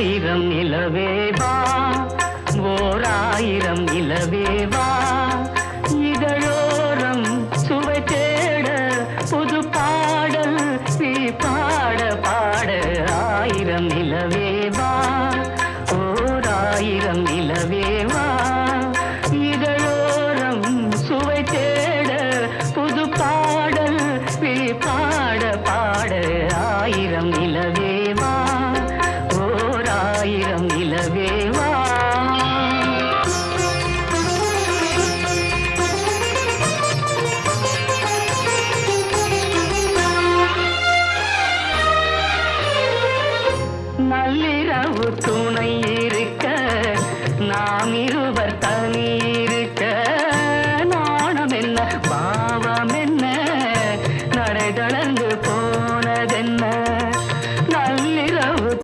ஆயிரம் நிலவேவா, ஓர் ஆயிரம் நிலவேவா, இதழோரம் சுவை தேட புது பாடல் நீ பாட பாட. ஆயிரம் நிலவேவா, ஓர் ஆயிரம் நிலவேவா, இதழோரம் சுவை தேட புது பாடல் நீ பாட பாட. ஆயிரம் நிலவேவா, ஓர் ஆயிரம் நிலவேவா. நள்ளிரவு துணை இருக்க நாம் இருவர்